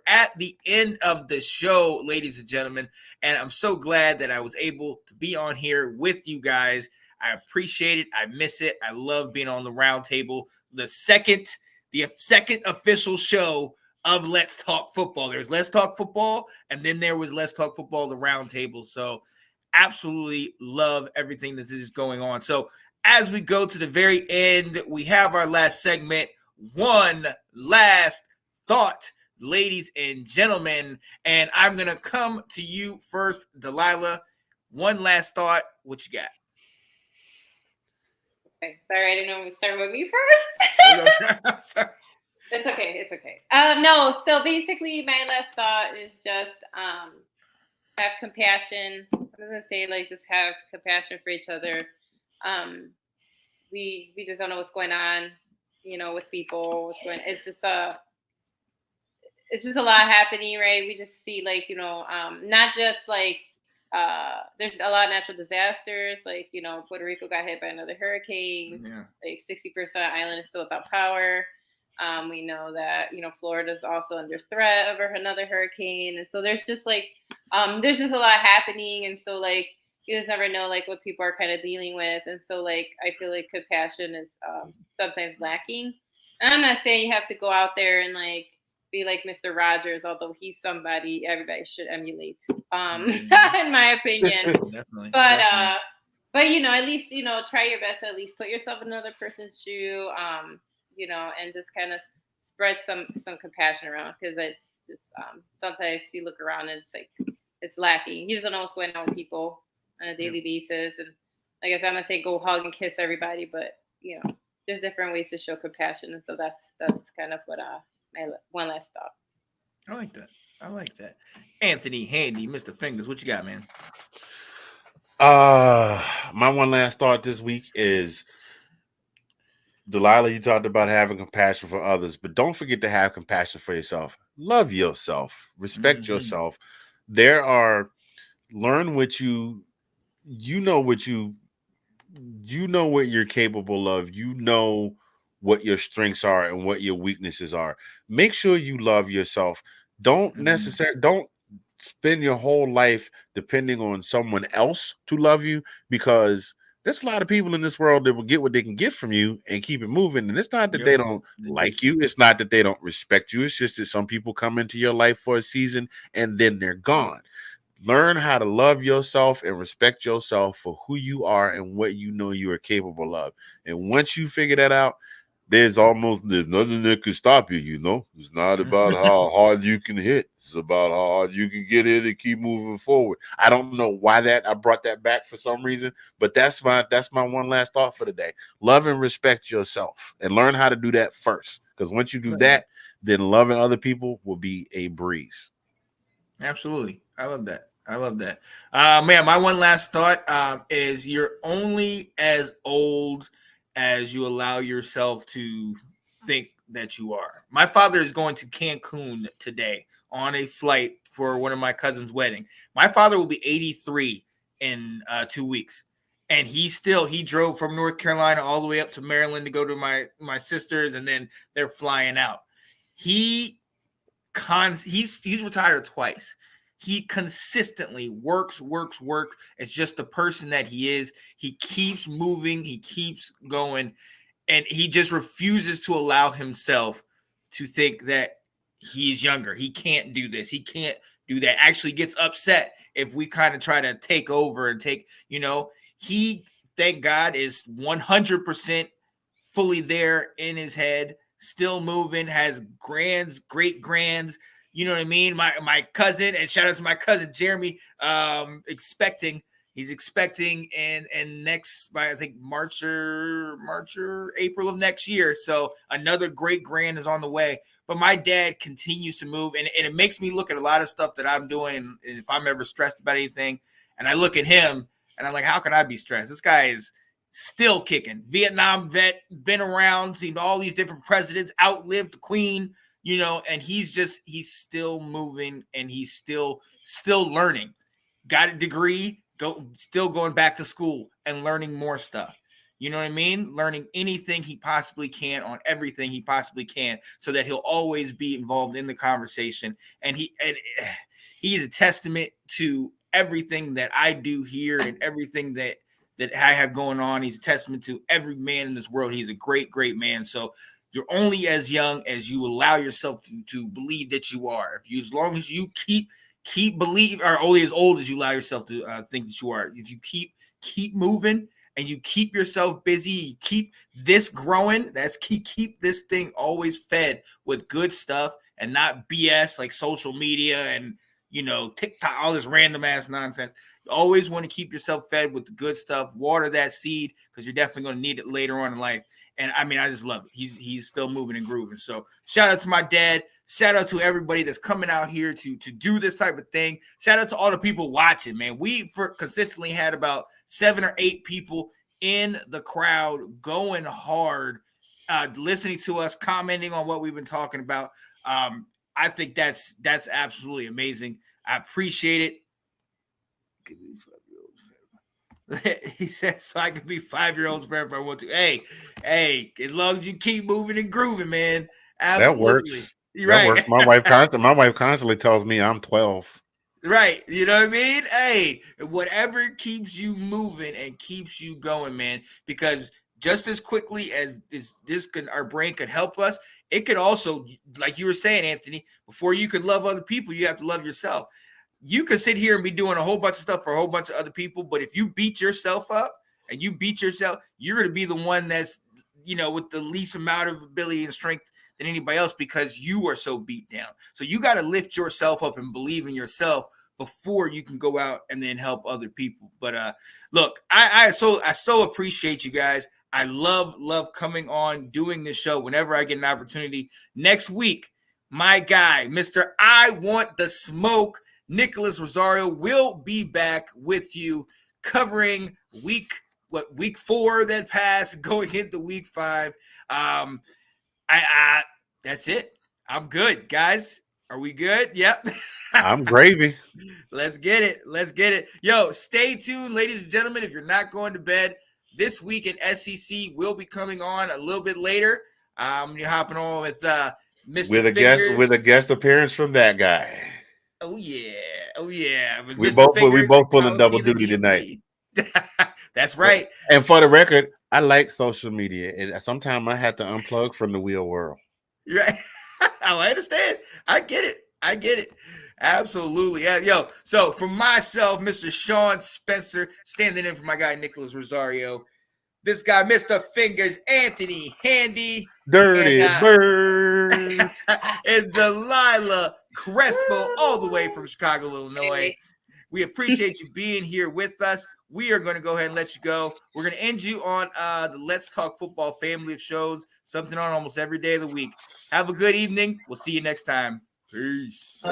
at the end of the show, ladies and gentlemen, and I'm so glad that I was able to be on here with you guys. I appreciate it. I miss it. I love being on the Roundtable. The second official show of Let's Talk Football. There's Let's Talk Football, and then there was Let's Talk Football, the Roundtable. So absolutely love everything that is going on. So as we go to the very end, we have our last segment, One Last Thought, ladies and gentlemen. And I'm going to come to you first, Delilah. One last thought. What you got? Okay, sorry, I didn't know we start with me first. It's okay. It's okay. No, so basically, my last thought is just have compassion. I was gonna say just have compassion for each other. We just don't know what's going on, with people. It's just a lot happening, right? We just see not just there's a lot of natural disasters, Puerto Rico got hit by another hurricane. Yeah. 60% island is still without power. We know that Florida's also under threat of another hurricane, and so there's just there's just a lot happening, and so you just never know what people are kind of dealing with, and so I feel like compassion is sometimes lacking. And I'm not saying you have to go out there and be like Mr. Rogers, although he's somebody everybody should emulate, in my opinion. Definitely. But at least try your best to at least put yourself in another person's shoe. And just kind of spread some compassion around, because it's just sometimes you look around and it's lacking. You just don't know what's going on with people on a daily basis. And like I said, I'm gonna say go hug and kiss everybody, but there's different ways to show compassion, and so that's kind of what my one last thought. I like that. Anthony Handy, Mr. Fingers, what you got, man? My one last thought this week is, Delilah, you talked about having compassion for others, but don't forget to have compassion for yourself. Love yourself. Respect yourself. Learn what you know what you're capable of. You know what your strengths are and what your weaknesses are. Make sure you love yourself. Don't spend your whole life depending on someone else to love you, because there's a lot of people in this world that will get what they can get from you and keep it moving. And it's not that they don't like you. It's not that they don't respect you. It's just that some people come into your life for a season and then they're gone. Learn how to love yourself and respect yourself for who you are and what you know you are capable of. And once you figure that out, there's nothing that can stop you, It's not about how hard you can hit. It's about how hard you can get in and keep moving forward. I don't know why I brought that back for some reason, but that's my one last thought for the day. Love and respect yourself and learn how to do that first. Because once you do that, then loving other people will be a breeze. Absolutely. I love that. Man, my one last thought is you're only as old as you allow yourself to think that you are. My father is going to Cancun today on a flight for one of my cousin's wedding. My father will be 83 in 2 weeks. And he drove from North Carolina all the way up to Maryland to go to my sister's, and then they're flying out. He's retired twice. He consistently works. It's just the person that he is. He keeps moving. He keeps going. And he just refuses to allow himself to think that he's younger. He can't do this. He can't do that. Actually gets upset if we kind of try to take over and he, thank God, is 100% fully there in his head, still moving, has great grands. You know what I mean? My cousin, and shout out to my cousin Jeremy, he's expecting and next by I think March or April of next year. So another great grand is on the way. But my dad continues to move, and it makes me look at a lot of stuff that I'm doing, and if I'm ever stressed about anything, and I look at him and I'm like, how can I be stressed? This guy is still kicking. Vietnam vet, been around, seen all these different presidents, outlived the Queen. And he's still moving, and he's still learning. Got a degree, still going back to school and learning more stuff. You know what I mean? Learning anything he possibly can on everything he possibly can, so that he'll always be involved in the conversation. And he's a testament to everything that I do here and everything that I have going on. He's a testament to every man in this world. He's a great, great man. So you're only as young as you allow yourself to believe that you are. If you, as long as you keep believe, or only as old as you allow yourself to think that you are. If you keep moving and you keep yourself busy, you keep this growing. That's keep this thing always fed with good stuff and not BS like social media and TikTok, all this random ass nonsense. You always want to keep yourself fed with the good stuff. Water that seed because you're definitely going to need it later on in life. And I mean, I just love it. He's still moving and grooving. So shout out to my dad. Shout out to everybody that's coming out here to do this type of thing. Shout out to all the people watching, man. We consistently had about 7 or 8 people in the crowd going hard, listening to us, commenting on what we've been talking about. I think that's absolutely amazing. I appreciate it. He said, so I could be 5-year-olds forever if I want to. Hey, as long as you keep moving and grooving, man. Absolutely. That works. You're right. Works. My wife constantly tells me I'm 12. Right. You know what I mean? Hey, whatever keeps you moving and keeps you going, man, because just as quickly as our brain could help us, it could also, like you were saying, Anthony, before you could love other people, you have to love yourself. You could sit here and be doing a whole bunch of stuff for a whole bunch of other people, but if you beat yourself up and you beat yourself, you're going to be the one that's, with the least amount of ability and strength than anybody else because you are so beat down. So you got to lift yourself up and believe in yourself before you can go out and then help other people. But look, I so appreciate you guys. I love coming on, doing this show whenever I get an opportunity. Next week, my guy, Mr. I Want the Smoke, Nicholas Rosario, will be back with you covering week 4 that passed, going into week 5. That's it. I'm good, guys. Are we good? Yep. I'm gravy. Let's get it. Yo, stay tuned, ladies and gentlemen. If you're not going to bed, this week in SEC will be coming on a little bit later. You're hopping on with Mr. With a guest appearance from that guy. Oh yeah. With We Mr. both pulling double duty tonight. That's right. And for the record, I like social media, and sometimes I have to unplug from the real world. Right. Oh, I understand. I get it. Absolutely. Yeah, yo. So for myself, Mr. Sean Spencer, standing in for my guy Nicholas Rosario. This guy, Mr. Fingers, Anthony Handy. Dirty Bird. And Delilah Crespo, all the way from Chicago, Illinois. We appreciate you being here with us. We are going to go ahead and let you go. We're going to end you on the Let's Talk Football family of shows, something on almost every day of the week. Have a good evening. We'll see you next time. Peace.